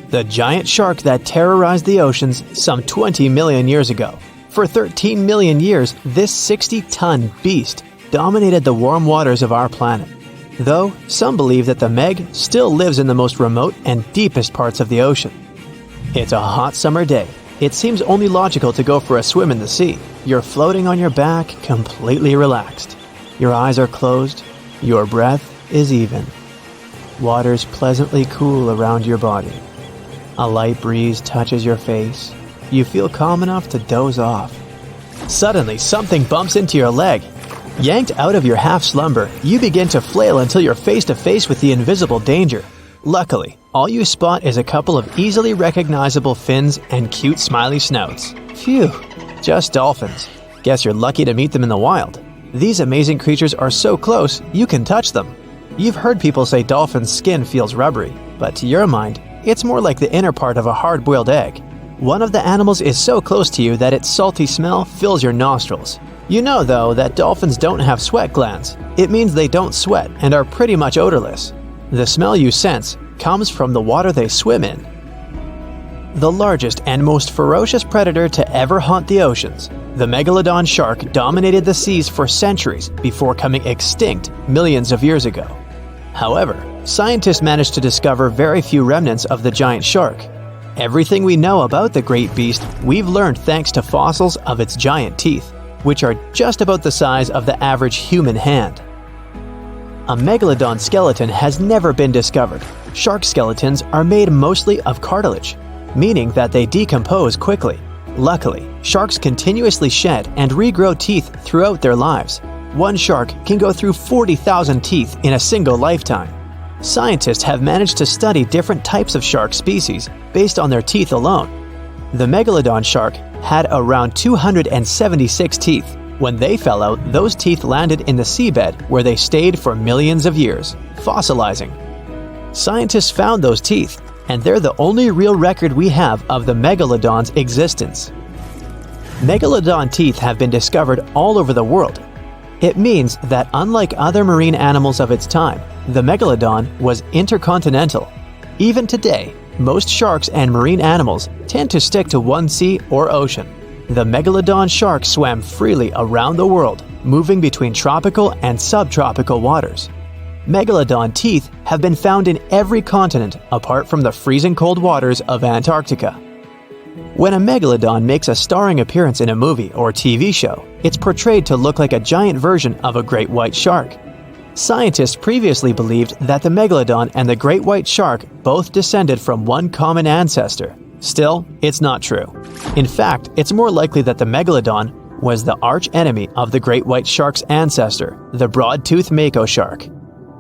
the giant shark that terrorized the oceans some 20 million years ago. For 13 million years, this 60-ton beast dominated the warm waters of our planet. Though, some believe that the Meg still lives in the most remote and deepest parts of the ocean. It's a hot summer day. It seems only logical to go for a swim in the sea. You're floating on your back, completely relaxed. Your eyes are closed. Your breath is even. Water's pleasantly cool around your body. A light breeze touches your face. You feel calm enough to doze off. Suddenly, something bumps into your leg. Yanked out of your half-slumber, you begin to flail until you're face to face with the invisible danger. Luckily, all you spot is a couple of easily recognizable fins and cute smiley snouts. Phew, just dolphins. Guess you're lucky to meet them in the wild. These amazing creatures are so close, you can touch them. You've heard people say dolphins' skin feels rubbery, but to your mind, it's more like the inner part of a hard-boiled egg. One of the animals is so close to you that its salty smell fills your nostrils. You know, though, that dolphins don't have sweat glands. It means they don't sweat and are pretty much odorless. The smell you sense comes from the water they swim in. The largest and most ferocious predator to ever haunt the oceans, the megalodon shark dominated the seas for centuries before coming extinct millions of years ago. However, scientists managed to discover very few remnants of the giant shark. Everything we know about the great beast we've learned thanks to fossils of its giant teeth, which are just about the size of the average human hand. A megalodon skeleton has never been discovered. Shark skeletons are made mostly of cartilage, meaning that they decompose quickly. Luckily, sharks continuously shed and regrow teeth throughout their lives. One shark can go through 40,000 teeth in a single lifetime. Scientists have managed to study different types of shark species based on their teeth alone. The megalodon shark had around 276 teeth. When they fell out, those teeth landed in the seabed where they stayed for millions of years, fossilizing. Scientists found those teeth, and they're the only real record we have of the megalodon's existence. Megalodon teeth have been discovered all over the world. It means that unlike other marine animals of its time, the megalodon was intercontinental. Even today, most sharks and marine animals tend to stick to one sea or ocean. The megalodon shark swam freely around the world, moving between tropical and subtropical waters. Megalodon teeth have been found in every continent apart from the freezing cold waters of Antarctica. When a megalodon makes a starring appearance in a movie or TV show, it's portrayed to look like a giant version of a great white shark. Scientists previously believed that the megalodon and the great white shark both descended from one common ancestor. Still, it's not true. In fact, it's more likely that the megalodon was the arch-enemy of the great white shark's ancestor, the broad-toothed mako shark.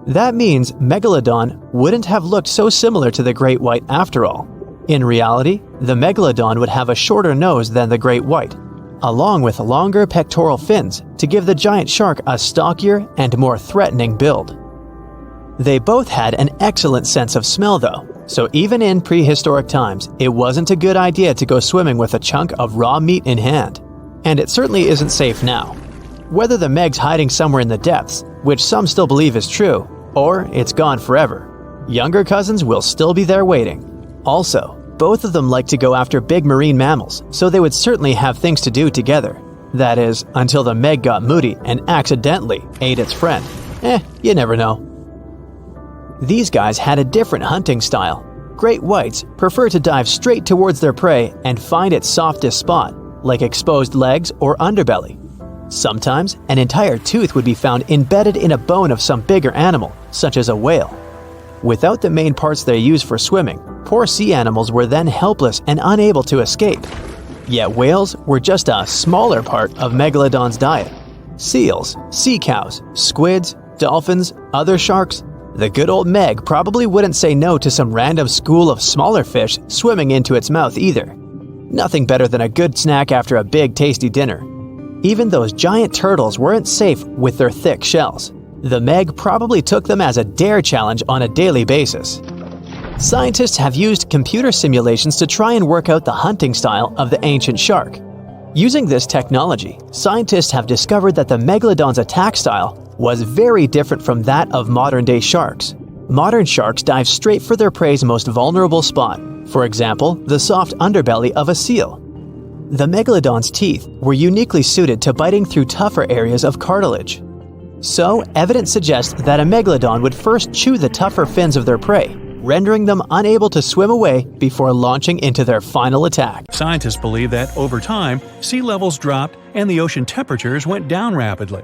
That means megalodon wouldn't have looked so similar to the great white after all. In reality, the megalodon would have a shorter nose than the great white, along with longer pectoral fins to give the giant shark a stockier and more threatening build. They both had an excellent sense of smell though, so even in prehistoric times, it wasn't a good idea to go swimming with a chunk of raw meat in hand. And it certainly isn't safe now. Whether the Meg's hiding somewhere in the depths, which some still believe is true, or it's gone forever, younger cousins will still be there waiting. Also, both of them like to go after big marine mammals, so they would certainly have things to do together. That is, until the Meg got moody and accidentally ate its friend. You never know. These guys had a different hunting style. Great whites prefer to dive straight towards their prey and find its softest spot, like exposed legs or underbelly. Sometimes, an entire tooth would be found embedded in a bone of some bigger animal, such as a whale. Without the main parts they use for swimming, poor sea animals were then helpless and unable to escape. Yet whales were just a smaller part of megalodon's diet. Seals, sea cows, squids, dolphins, other sharks. The good old Meg probably wouldn't say no to some random school of smaller fish swimming into its mouth either. Nothing better than a good snack after a big tasty dinner. Even those giant turtles weren't safe with their thick shells. The Meg probably took them as a dare challenge on a daily basis. Scientists have used computer simulations to try and work out the hunting style of the ancient shark. Using this technology, scientists have discovered that the megalodon's attack style was very different from that of modern-day sharks. Modern sharks dive straight for their prey's most vulnerable spot, For example, the soft underbelly of a seal. The megalodon's teeth were uniquely suited to biting through tougher areas of cartilage. So, evidence suggests that a megalodon would first chew the tougher fins of their prey, rendering them unable to swim away before launching into their final attack. Scientists believe that over time, sea levels dropped and the ocean temperatures went down rapidly.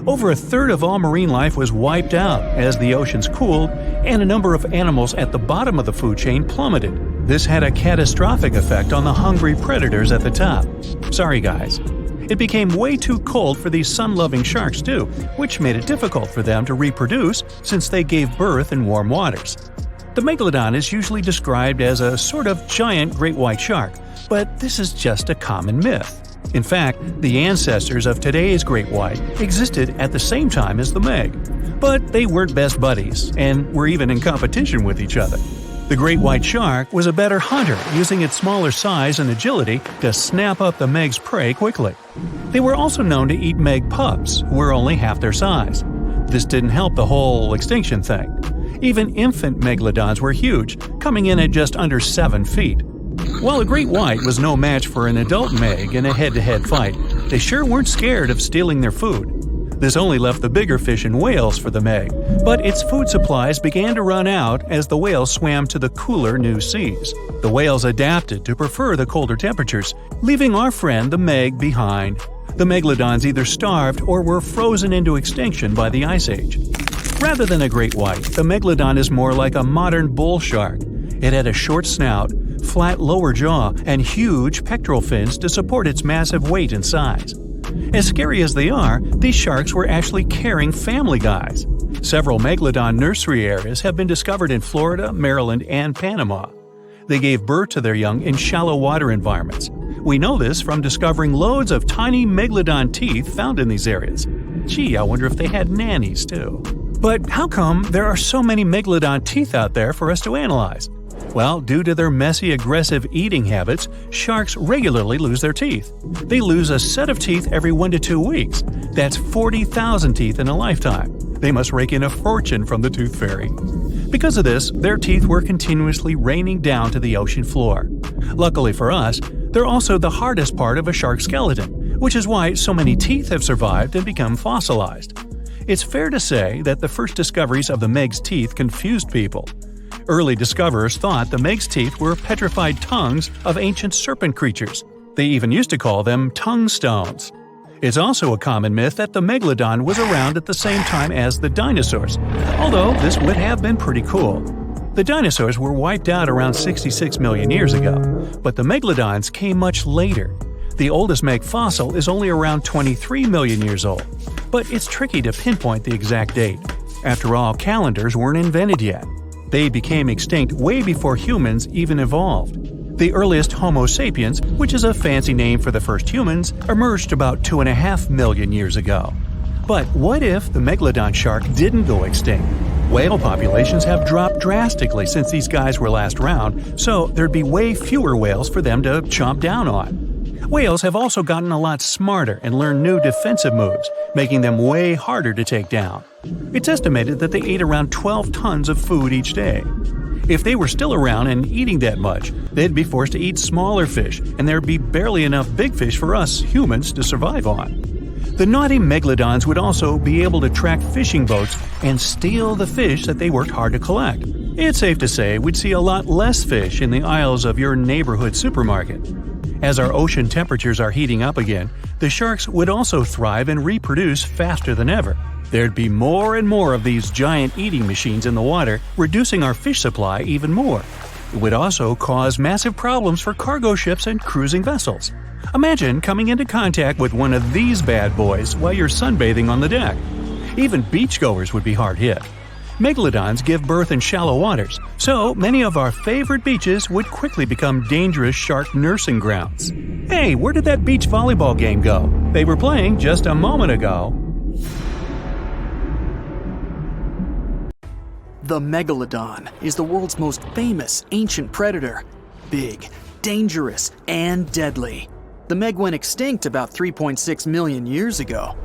Over a third of all marine life was wiped out as the oceans cooled and a number of animals at the bottom of the food chain plummeted. This had a catastrophic effect on the hungry predators at the top. Sorry guys. It became way too cold for these sun-loving sharks too, which made it difficult for them to reproduce since they gave birth in warm waters. The megalodon is usually described as a sort of giant great white shark, but this is just a common myth. In fact, the ancestors of today's great white existed at the same time as the meg, but they weren't best buddies and were even in competition with each other. The great white shark was a better hunter, using its smaller size and agility to snap up the meg's prey quickly. They were also known to eat meg pups, who were only half their size. This didn't help the whole extinction thing. Even infant megalodons were huge, coming in at just under 7 feet. While a great white was no match for an adult meg in a head-to-head fight, they sure weren't scared of stealing their food. This only left the bigger fish and whales for the meg, but its food supplies began to run out as the whales swam to the cooler new seas. The whales adapted to prefer the colder temperatures, leaving our friend the meg behind. The megalodons either starved or were frozen into extinction by the Ice Age. Rather than a great white, the megalodon is more like a modern bull shark. It had a short snout, flat lower jaw, and huge pectoral fins to support its massive weight and size. As scary as they are, these sharks were actually caring family guys. Several megalodon nursery areas have been discovered in Florida, Maryland, and Panama. They gave birth to their young in shallow water environments. We know this from discovering loads of tiny megalodon teeth found in these areas. Gee, I wonder if they had nannies too. But how come there are so many megalodon teeth out there for us to analyze? Well, due to their messy, aggressive eating habits, sharks regularly lose their teeth. They lose a set of teeth every 1 to 2 weeks. That's 40,000 teeth in a lifetime. They must rake in a fortune from the tooth fairy. Because of this, their teeth were continuously raining down to the ocean floor. Luckily for us, they're also the hardest part of a shark's skeleton, which is why so many teeth have survived and become fossilized. It's fair to say that the first discoveries of the meg's teeth confused people. Early discoverers thought the meg's teeth were petrified tongues of ancient serpent creatures. They even used to call them tongue stones. It's also a common myth that the megalodon was around at the same time as the dinosaurs, although this would have been pretty cool. The dinosaurs were wiped out around 66 million years ago, but the megalodons came much later. The oldest meg fossil is only around 23 million years old, but it's tricky to pinpoint the exact date. After all, calendars weren't invented yet. They became extinct way before humans even evolved. The earliest Homo sapiens, which is a fancy name for the first humans, emerged about 2.5 million years ago. But what if the megalodon shark didn't go extinct? Whale populations have dropped drastically since these guys were last around, so there'd be way fewer whales for them to chomp down on. Whales have also gotten a lot smarter and learned new defensive moves, making them way harder to take down. It's estimated that they ate around 12 tons of food each day. If they were still around and eating that much, they'd be forced to eat smaller fish, and there'd be barely enough big fish for us humans to survive on. The naughty megalodons would also be able to track fishing boats and steal the fish that they worked hard to collect. It's safe to say we'd see a lot less fish in the aisles of your neighborhood supermarket. As our ocean temperatures are heating up again, the sharks would also thrive and reproduce faster than ever. There'd be more and more of these giant eating machines in the water, reducing our fish supply even more. It would also cause massive problems for cargo ships and cruising vessels. Imagine coming into contact with one of these bad boys while you're sunbathing on the deck. Even beachgoers would be hard hit. Megalodons give birth in shallow waters, so many of our favorite beaches would quickly become dangerous shark nursing grounds. Hey, where did that beach volleyball game go? They were playing just a moment ago. The megalodon is the world's most famous ancient predator. Big, dangerous, and deadly. The meg went extinct about 3.6 million years ago.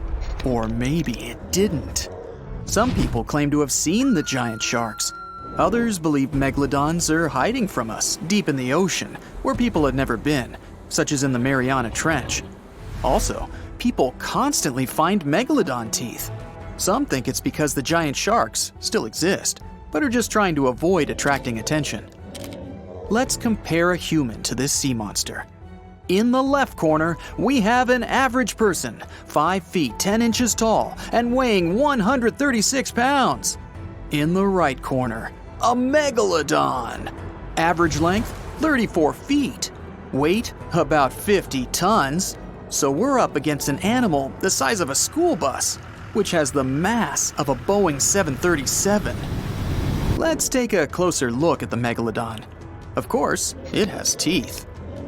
Or maybe it didn't. Some people claim to have seen the giant sharks. Others believe megalodons are hiding from us deep in the ocean, where people had never been, such as in the Mariana Trench. Also, people constantly find megalodon teeth. Some think it's because the giant sharks still exist, but are just trying to avoid attracting attention. Let's compare a human to this sea monster. In the left corner, we have an average person, 5 feet 10 inches tall and weighing 136 pounds. In the right corner, a megalodon. Average length, 34 feet. Weight, about 50 tons. So we're up against an animal the size of a school bus, which has the mass of a Boeing 737. Let's take a closer look at the megalodon. Of course, it has teeth.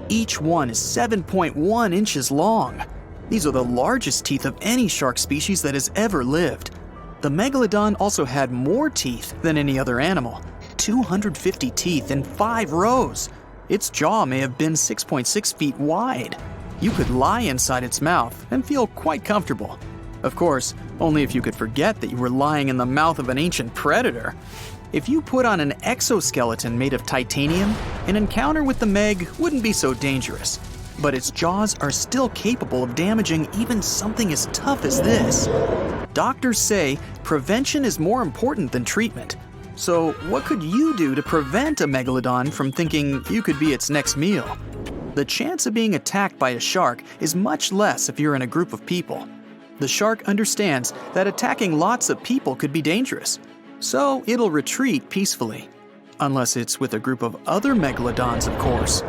Each one is 7.1 inches long. These are the largest teeth of any shark species that has ever lived. The megalodon also had more teeth than any other animal, 250 teeth in 5 rows. Its jaw may have been 6.6 feet wide. You could lie inside its mouth and feel quite comfortable. Of course, only if you could forget that you were lying in the mouth of an ancient predator. If you put on an exoskeleton made of titanium, an encounter with the Meg wouldn't be so dangerous. But its jaws are still capable of damaging even something as tough as this. Doctors say prevention is more important than treatment. So what could you do to prevent a megalodon from thinking you could be its next meal? The chance of being attacked by a shark is much less if you're in a group of people. The shark understands that attacking lots of people could be dangerous. So it'll retreat peacefully. Unless it's with a group of other megalodons, of course.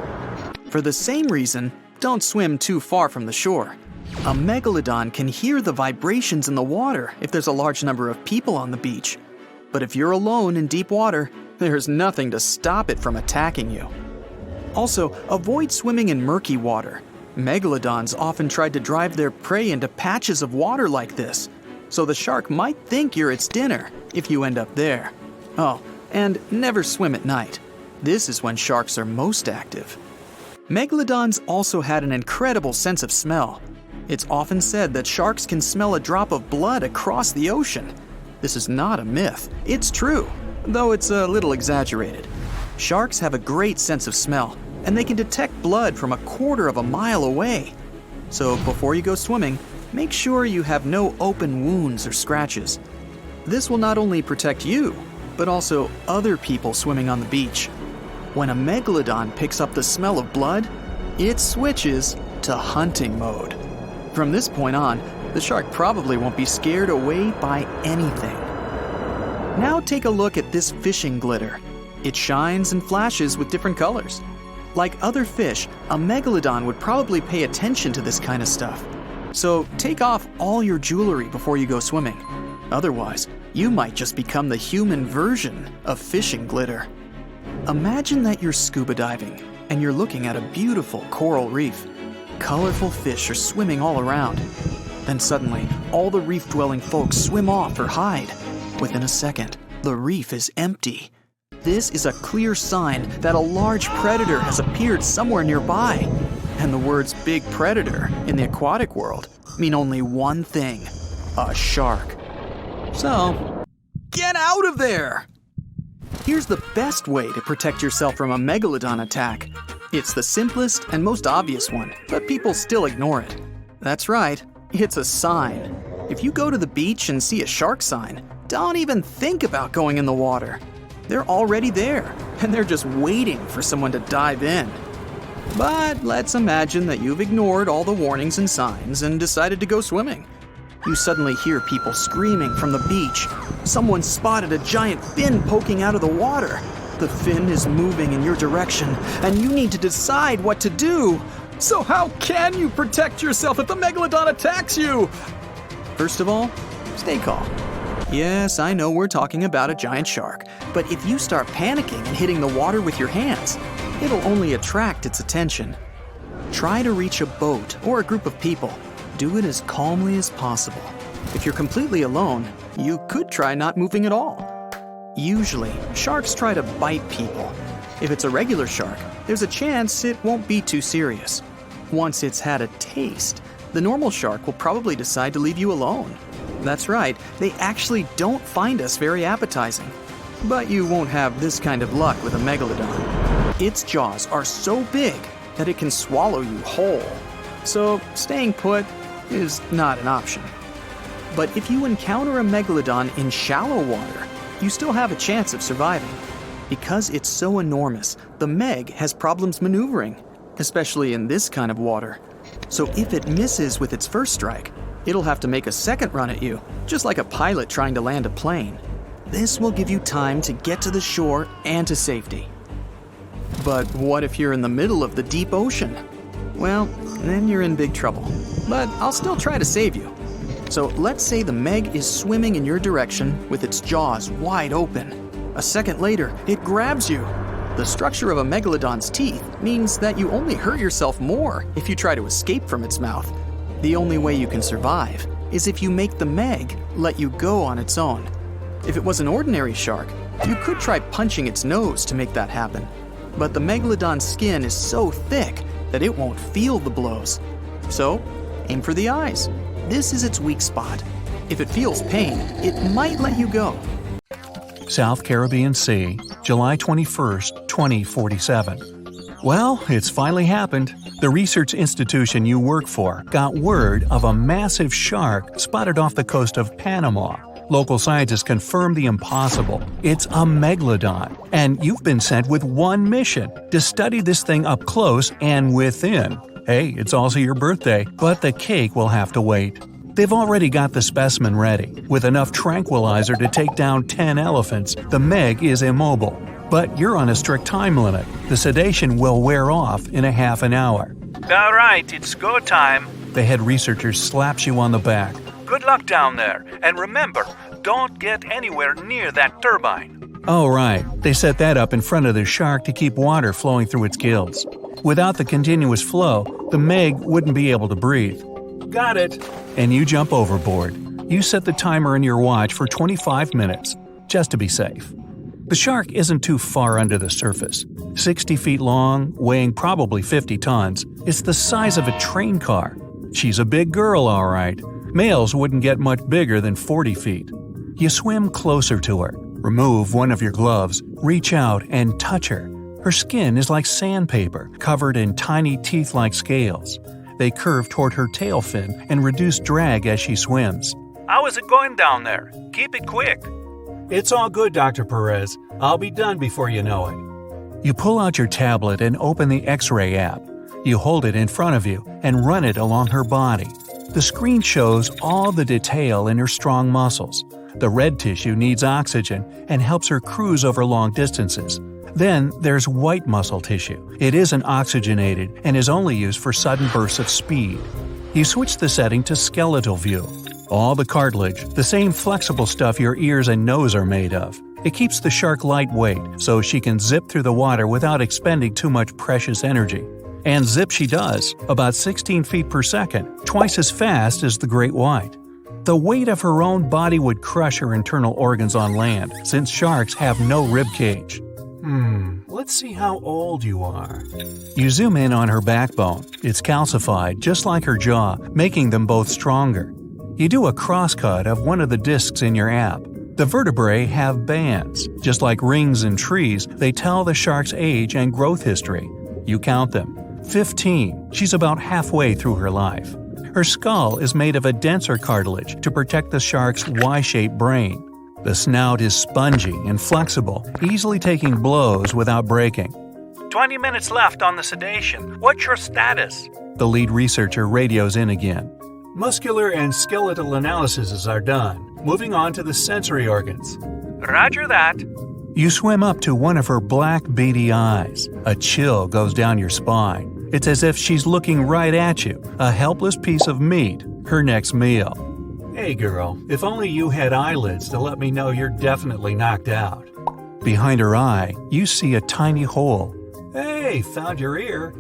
For the same reason, don't swim too far from the shore. A megalodon can hear the vibrations in the water if there's a large number of people on the beach. But if you're alone in deep water, there's nothing to stop it from attacking you. Also, avoid swimming in murky water. Megalodons often try to drive their prey into patches of water like this, so the shark might think you're its dinner if you end up there. Oh, and never swim at night. This is when sharks are most active. Megalodons also had an incredible sense of smell. It's often said that sharks can smell a drop of blood across the ocean. This is not a myth, it's true, though it's a little exaggerated. Sharks have a great sense of smell, and they can detect blood from 1/4 mile away. So before you go swimming, make sure you have no open wounds or scratches. This will not only protect you, but also other people swimming on the beach. When a megalodon picks up the smell of blood, it switches to hunting mode. From this point on, the shark probably won't be scared away by anything. Now take a look at this fishing glitter. It shines and flashes with different colors. Like other fish, a megalodon would probably pay attention to this kind of stuff. So take off all your jewelry before you go swimming. Otherwise, you might just become the human version of fishing glitter. Imagine that you're scuba diving and you're looking at a beautiful coral reef. Colorful fish are swimming all around. Then suddenly, all the reef-dwelling folks swim off or hide. Within a second, the reef is empty. This is a clear sign that a large predator has appeared somewhere nearby. And the words big predator in the aquatic world mean only one thing: a shark. So, get out of there! Here's the best way to protect yourself from a megalodon attack. It's the simplest and most obvious one, but people still ignore it. That's right, it's a sign. If you go to the beach and see a shark sign, don't even think about going in the water. They're already there, and they're just waiting for someone to dive in. But let's imagine that you've ignored all the warnings and signs and decided to go swimming. You suddenly hear people screaming from the beach. Someone spotted a giant fin poking out of the water. The fin is moving in your direction, and you need to decide what to do. So how can you protect yourself if the megalodon attacks you? First of all, stay calm. Yes, I know we're talking about a giant shark, but if you start panicking and hitting the water with your hands, it'll only attract its attention. Try to reach a boat or a group of people. Do it as calmly as possible. If you're completely alone, you could try not moving at all. Usually, sharks try to bite people. If it's a regular shark, there's a chance it won't be too serious. Once it's had a taste, the normal shark will probably decide to leave you alone. That's right, they actually don't find us very appetizing. But you won't have this kind of luck with a megalodon. Its jaws are so big that it can swallow you whole. So staying put is not an option. But if you encounter a megalodon in shallow water, you still have a chance of surviving. Because it's so enormous, the Meg has problems maneuvering, especially in this kind of water. So if it misses with its first strike, it'll have to make a second run at you, just like a pilot trying to land a plane. This will give you time to get to the shore and to safety. But what if you're in the middle of the deep ocean? Well, then you're in big trouble. But I'll still try to save you. So let's say the Meg is swimming in your direction with its jaws wide open. A second later, it grabs you. The structure of a megalodon's teeth means that you only hurt yourself more if you try to escape from its mouth. The only way you can survive is if you make the Meg let you go on its own. If it was an ordinary shark, you could try punching its nose to make that happen. But the megalodon's skin is so thick that it won't feel the blows. So, aim for the eyes. This is its weak spot. If it feels pain, it might let you go. South Caribbean Sea, July 21st, 2047. Well, it's finally happened. The research institution you work for got word of a massive shark spotted off the coast of Panama. Local scientists confirmed the impossible. It's a megalodon, and you've been sent with one mission to study this thing up close and within. Hey, it's also your birthday, but the cake will have to wait. They've already got the specimen ready. With enough tranquilizer to take down 10 elephants, the Meg is immobile. But you're on a strict time limit. The sedation will wear off in a half an hour. All right, it's go time. The head researcher slaps you on the back. Good luck down there. And remember, don't get anywhere near that turbine. Oh, right. They set that up in front of the shark to keep water flowing through its gills. Without the continuous flow, the Meg wouldn't be able to breathe. Got it. And you jump overboard. You set the timer in your watch for 25 minutes, just to be safe. The shark isn't too far under the surface. 60 feet long, weighing probably 50 tons, it's the size of a train car. She's a big girl, all right. Males wouldn't get much bigger than 40 feet. You swim closer to her, remove one of your gloves, reach out and touch her. Her skin is like sandpaper, covered in tiny teeth-like scales. They curve toward her tail fin and reduce drag as she swims. How is it going down there? Keep it quick. It's all good, Dr. Perez. I'll be done before you know it. You pull out your tablet and open the X-ray app. You hold it in front of you and run it along her body. The screen shows all the detail in her strong muscles. The red tissue needs oxygen and helps her cruise over long distances. Then there's white muscle tissue. It isn't oxygenated and is only used for sudden bursts of speed. You switch the setting to skeletal view. All the cartilage, the same flexible stuff your ears and nose are made of. It keeps the shark lightweight so she can zip through the water without expending too much precious energy. And zip she does, about 16 feet per second, twice as fast as the great white. The weight of her own body would crush her internal organs on land, since sharks have no rib cage. Let's see how old you are. You zoom in on her backbone. It's calcified, just like her jaw, making them both stronger. You do a crosscut of one of the discs in your app. The vertebrae have bands. Just like rings in trees, they tell the shark's age and growth history. You count them. 15. She's about halfway through her life. Her skull is made of a denser cartilage to protect the shark's Y-shaped brain. The snout is spongy and flexible, easily taking blows without breaking. 20 minutes left on the sedation. What's your status? The lead researcher radios in again. Muscular and skeletal analyses are done. Moving on to the sensory organs. Roger that. You swim up to one of her black, beady eyes. A chill goes down your spine. It's as if she's looking right at you, a helpless piece of meat, her next meal. Hey girl, if only you had eyelids to let me know you're definitely knocked out. Behind her eye, you see a tiny hole. Hey, found your ear.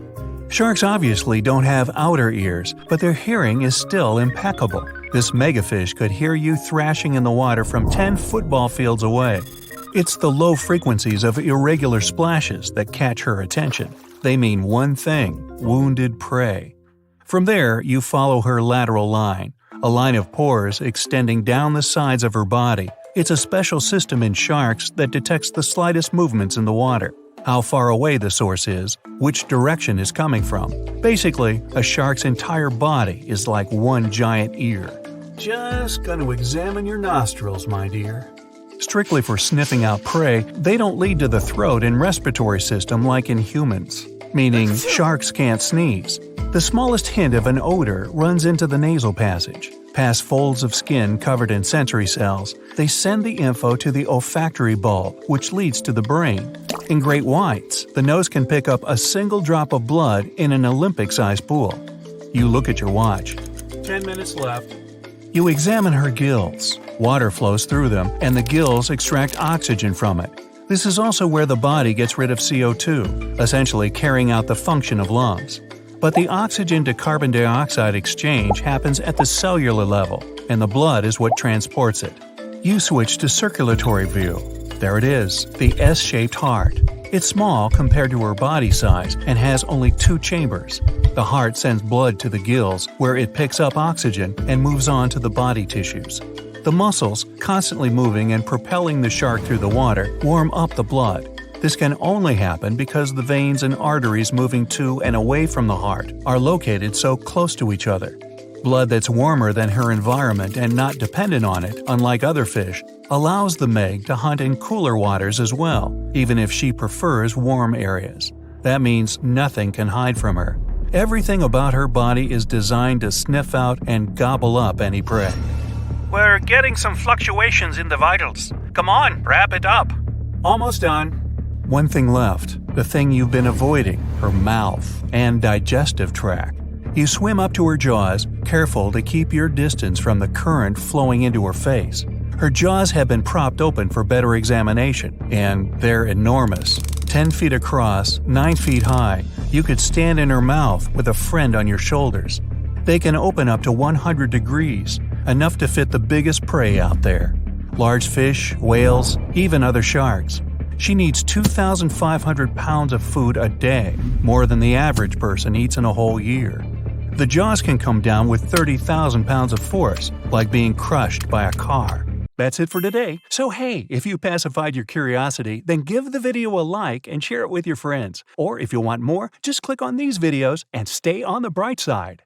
Sharks obviously don't have outer ears, but their hearing is still impeccable. This megafish could hear you thrashing in the water from 10 football fields away. It's the low frequencies of irregular splashes that catch her attention. They mean one thing: wounded prey. From there, you follow her lateral line, a line of pores extending down the sides of her body, It's a special system in sharks that detects the slightest movements in the water, how far away the source is, which direction is coming from. Basically, a shark's entire body is like one giant ear. Just gonna examine your nostrils, my dear. Strictly for sniffing out prey, they don't lead to the throat and respiratory system like in humans, meaning sharks can't sneeze. The smallest hint of an odor runs into the nasal passage. Past folds of skin covered in sensory cells, they send the info to the olfactory bulb, which leads to the brain. In great whites, the nose can pick up a single drop of blood in an Olympic-sized pool. You look at your watch. 10 minutes left. You examine her gills. Water flows through them, and the gills extract oxygen from it. This is also where the body gets rid of CO2, essentially carrying out the function of lungs. But the oxygen to carbon dioxide exchange happens at the cellular level, and the blood is what transports it. You switch to circulatory view. There it is, the S-shaped heart. It's small compared to her body size and has only 2 chambers. The heart sends blood to the gills, where it picks up oxygen and moves on to the body tissues. The muscles, constantly moving and propelling the shark through the water, warm up the blood. This can only happen because the veins and arteries moving to and away from the heart are located so close to each other. Blood that's warmer than her environment and not dependent on it, unlike other fish, allows the Meg to hunt in cooler waters as well, even if she prefers warm areas. That means nothing can hide from her. Everything about her body is designed to sniff out and gobble up any prey. We're getting some fluctuations in the vitals. Come on, wrap it up. Almost done. One thing left, the thing you've been avoiding, her mouth and digestive tract. You swim up to her jaws, careful to keep your distance from the current flowing into her face. Her jaws have been propped open for better examination, and they're enormous. 10 feet across, 9 feet high, you could stand in her mouth with a friend on your shoulders. They can open up to 100 degrees, enough to fit the biggest prey out there. Large fish, whales, even other sharks. She needs 2,500 pounds of food a day, more than the average person eats in a whole year. The jaws can come down with 30,000 pounds of force, like being crushed by a car. That's it for today. So hey, if you pacified your curiosity, then give the video a like and share it with your friends. Or if you want more, just click on these videos and stay on the bright side.